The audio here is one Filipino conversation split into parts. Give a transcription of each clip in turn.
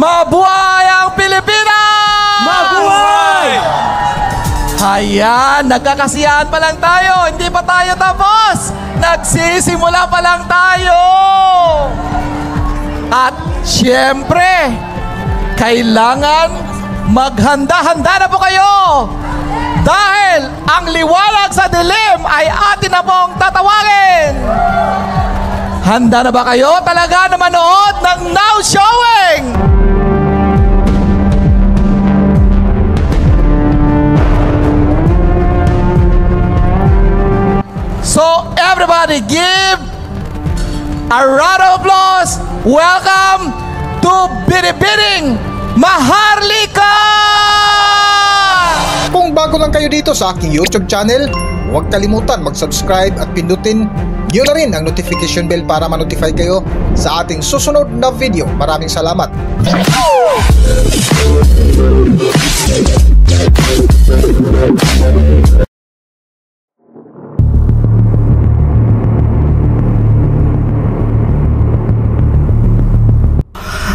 Mabuhay ang Pilipinas! Mabuhay! Ayan, nagkakasiyahan pa lang tayo. Hindi pa tayo tapos. Nagsisimula pa lang tayo. At syempre, kailangan maghanda-handa na po kayo. Dahil ang liwanag sa dilim ay atin na pong tatawagin. Handa na ba kayo talaga na manood ng Now Showing? So everybody give a round of applause. Welcome to Binibining Maharlika! Kung bago lang kayo dito sa aking YouTube channel, huwag kalimutan mag-subscribe at pindutin nyo na rin ang notification bell para ma-notify kayo sa ating susunod na video. Maraming salamat!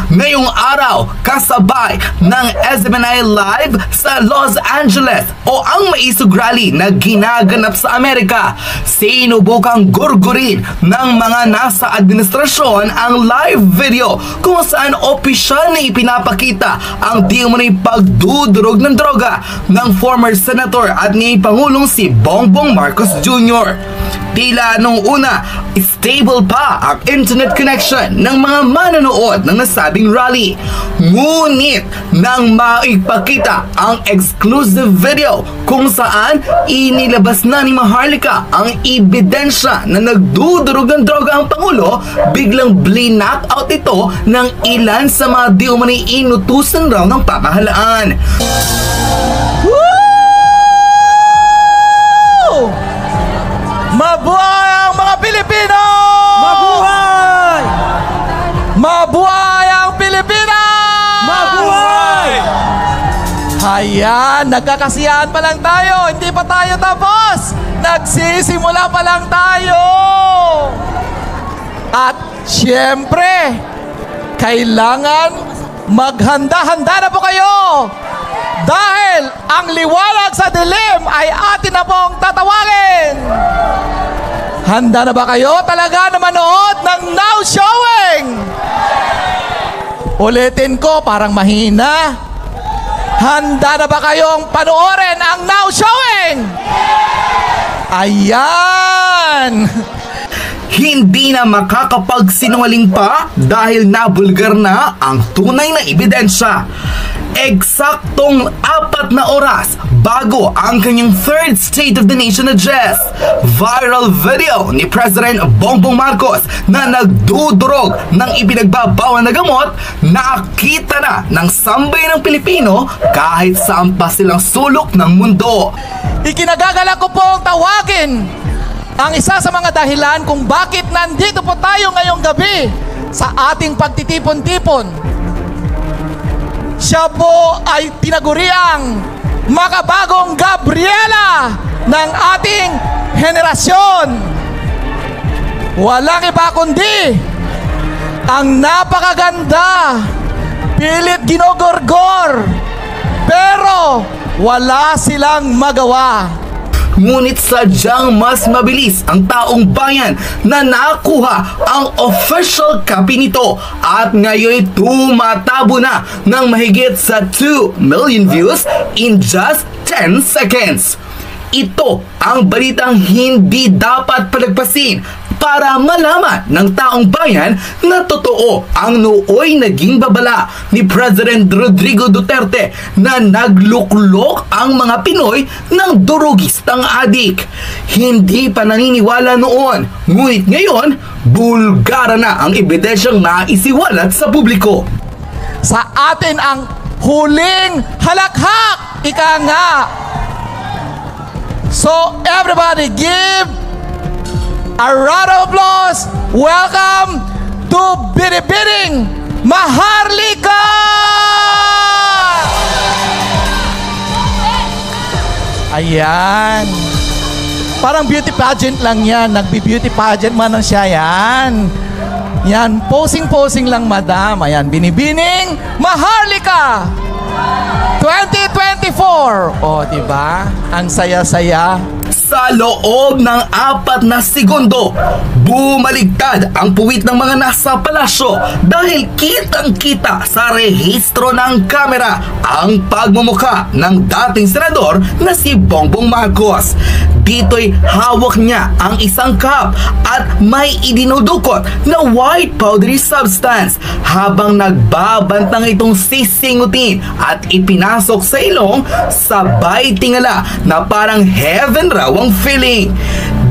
Ngayong araw, kasabay ng SMNI Live sa Los Angeles o ang Maisog Rally na ginaganap sa Amerika, sinubukang gurgurin ng mga nasa administrasyon ang live video kung saan opisyal na ipinapakita ang di umano'y pagdudurog ng droga ng former senator at ni Pangulong si Bongbong Marcos Jr. Tila nung una, stable pa ang internet connection ng mga manonood ng nasabing rally. Ngunit nang maipakita ang exclusive video kung saan inilabas na ni Maharlika ang ebidensya na nagdudurog ng droga ang Pangulo, biglang blinak out ito ng ilan sa mga di umano'y inutusan raw ng pamahalaan. Mabuhay ang mga Pilipino! Mabuhay! Mabuhay ang Pilipinas! Mabuhay! Ayan, nagkakasiyahan pa lang tayo. Hindi pa tayo tapos. Nagsisimula pa lang tayo. At syempre, kailangan maghanda-handa na po kayo. Dahil ang liwanag sa dilim ay atin na pong tatawagin. Handa na ba kayo talaga na manood ng Now Showing? Ulitin ko, parang mahina. Handa na ba kayong panoorin ang Now Showing? Ayan! Hindi na makakapagsinungaling pa dahil nabulgar na ang tunay na ebidensya. Eksaktong 4 na oras bago ang kanyang third State of the Nation address, viral video ni President Bongbong Marcos na nagdudurog ng ipinagbabawal na gamot, nakita na ng sambay ng Pilipino kahit saan pa silang sulok ng mundo. Ikinagagalak ko pong tawagin ang isa sa mga dahilan kung bakit nandito po tayo ngayong gabi sa ating pagtitipon-tipon. Siya po ay tinaguriang makabagong Gabriela ng ating henerasyon. Walang iba kundi ang napakaganda, pilit ginogorgor, pero wala silang magawa. Ngunit sadyang mas mabilis ang taong bayan na nakuha ang official copy nito at ngayon tumatabo na ng mahigit sa 2 million views in just 10 seconds. Ito ang balitang hindi dapat palagpasin para malaman ng taong bayan na totoo ang nooy naging babala ni President Rodrigo Duterte na nagluklok ang mga Pinoy ng durugistang adik. Hindi pa naniniwala noon, ngunit ngayon, bulgara na ang ebidensyang naisiwalat sa publiko. Sa atin ang huling halakhak, ika nga. So everybody give a round of applause. Welcome to Binibining Maharlika! Ayan. Parang beauty pageant lang yan. Nagbi-beauty pageant man siya yan. Yan, posing-posing lang, madam. Ayan, binibining Maharlika 2024. O, diba? Ang saya-saya. Sa loob ng 4 na segundo, bumaligtad ang puwit ng mga nasa palasyo dahil kitang-kita sa rehistro ng kamera ang pagmumukha ng dating senador na si Bongbong Marcos. Dito'y hawak niya ang isang cup at may idinudukot na white powdery substance habang nagbabantang itong sisingutin at ipinasok sa ilong, sabay tingala na parang heaven raw ang feeling.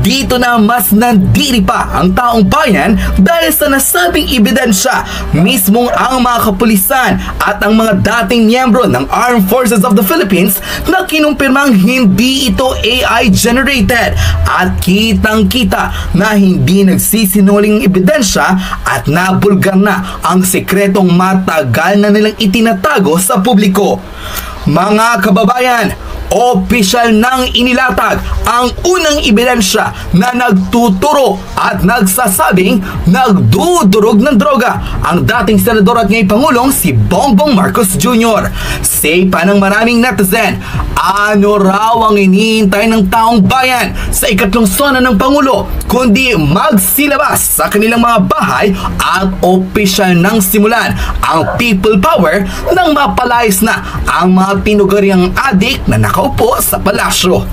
Dito na mas nandiri pa ang taong bayan dahil sa nasabing ebidensya. Mismong ang mga kapulisan at ang mga dating miyembro ng Armed Forces of the Philippines na kinumpirmang hindi ito AI generated at kitang-kita na hindi nagsisinungaling ebidensya at nabulgar na ang sekretong matagal na nilang itinatago sa publiko. Mga kababayan, opisyal nang inilatag ang unang ebidensya na nagtuturo at nagsasabing nagdudurog ng droga ang dating senador at ngayong Pangulong si Bongbong Marcos Jr. Say pa ng maraming netizen, ano raw ang iniintay ng taong bayan sa ikatlong sona ng Pangulo kundi magsilabas sa kanilang mga bahay at opisyal nang simulan ang people power nang mapalayas na ang mga pinugariang adik na nakaupo sa palasyo.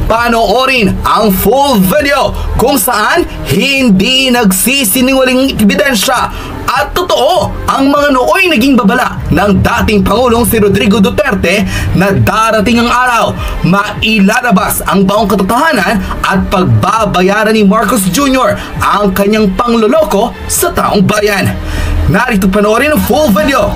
Panoorin ang full video kung saan hindi nagsisinungaling ebidensya at totoo ang mga nooy naging babala ng dating Pangulong si Rodrigo Duterte na darating ang araw mailalabas ang baong katotohanan at pagbabayaran ni Marcos Jr. ang kanyang pangloloko sa taong bayan. Narito panoorin ang full video.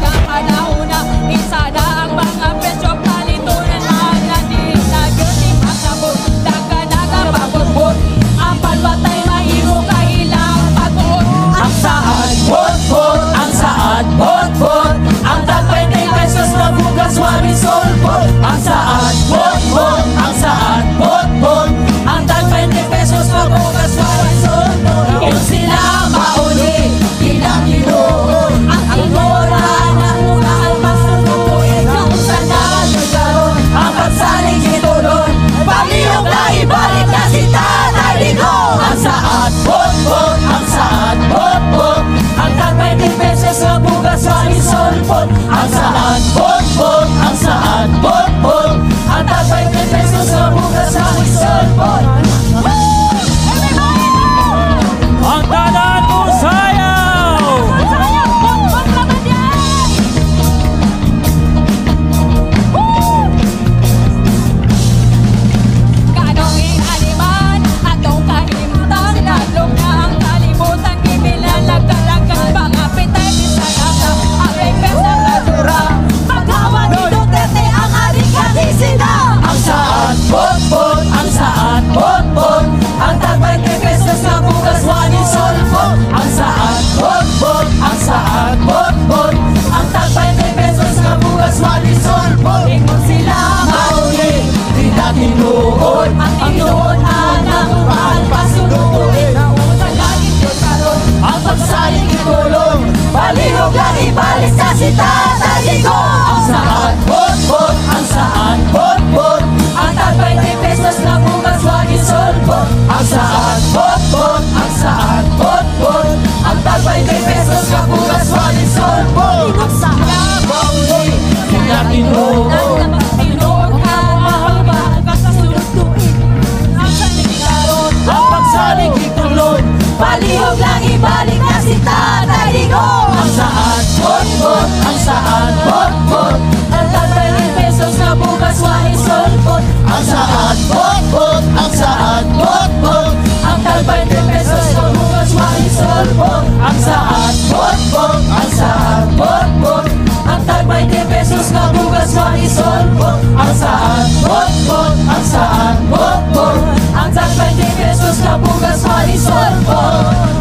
Palihog lang ibalik na si Tatay Digong. Ang saan, bot-bot, ang saan, bot-bot, ang tatay ng pesos na bukas wahin solpot. Ang saan, bot-bot, ang saan, bot-bot, ang tatay ng pesos na bukas wahin solpot. Ang saan, bot-bot, ang saan, bot-bot, ang tatay ng pesos na bukas wahin solpot. Ang saan, bot-bot, ang saan, bot-bot, ang tatay ng pesos na bukas wahin solpot.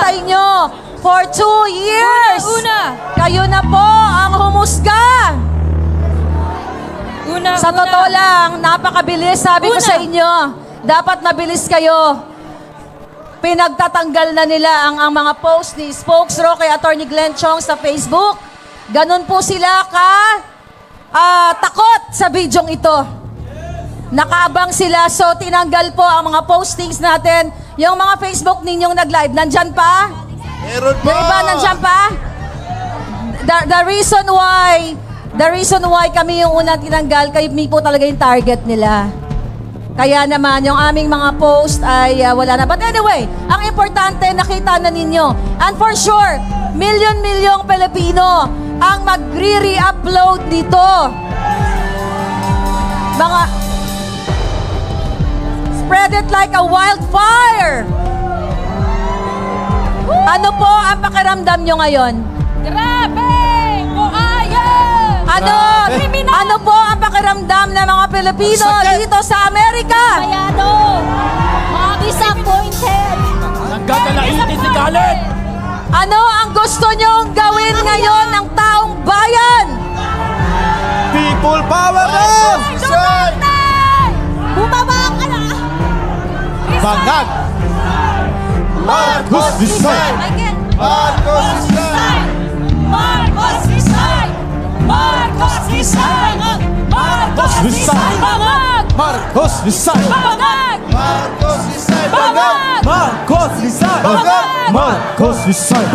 sa inyo. For 2 years, kayo na po ang humusga. Sa totoo lang, napakabilis. Sabi ko sa inyo, dapat mabilis kayo. Pinagtatanggal na nila ang mga post ni Spokesro kay Attorney Glenn Chong sa Facebook. Ganon po sila takot sa bidyong ito. Nakaabang sila, so tinanggal po ang mga postings natin. Yung mga Facebook ninyong nag-live, nandyan pa? Meron pa! Diba, nandyan pa? The reason why kami yung unang tinanggal, kami po talaga yung target nila. Kaya naman, yung aming mga post ay wala na. But anyway, ang importante, nakita na ninyo. And for sure, milyon-milyong Pilipino ang magre-re-upload dito. Spread it like a wildfire. Ano po ang pakiramdam nyo ngayon? Grabe! Buhaya! Ano po ang pakiramdam ng mga Pilipino dito sa Amerika? Mayado! Mga disappointed! Nagkakalaitin si Galit! Ano ang gusto nyong gawin ngayon ng taong bayan? People power na! Bumaba ka na! Bangag! Marcos resign! Marcos resign! Marcos resign! Marcos resign! Marcos resign! Bangag! Marcos resign! Bangag! Marcos resign! Bangag! Marcos resign! Marcos resign!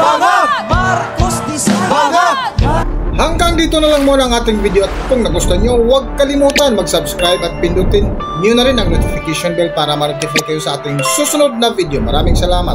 Marcos resign! Hanggang dito na lang muna ang ating video at kung nagustuhan nyo, huwag kalimutan mag-subscribe at pindutin nyo na rin ang notification bell para ma-notify kayo sa ating susunod na video. Maraming salamat!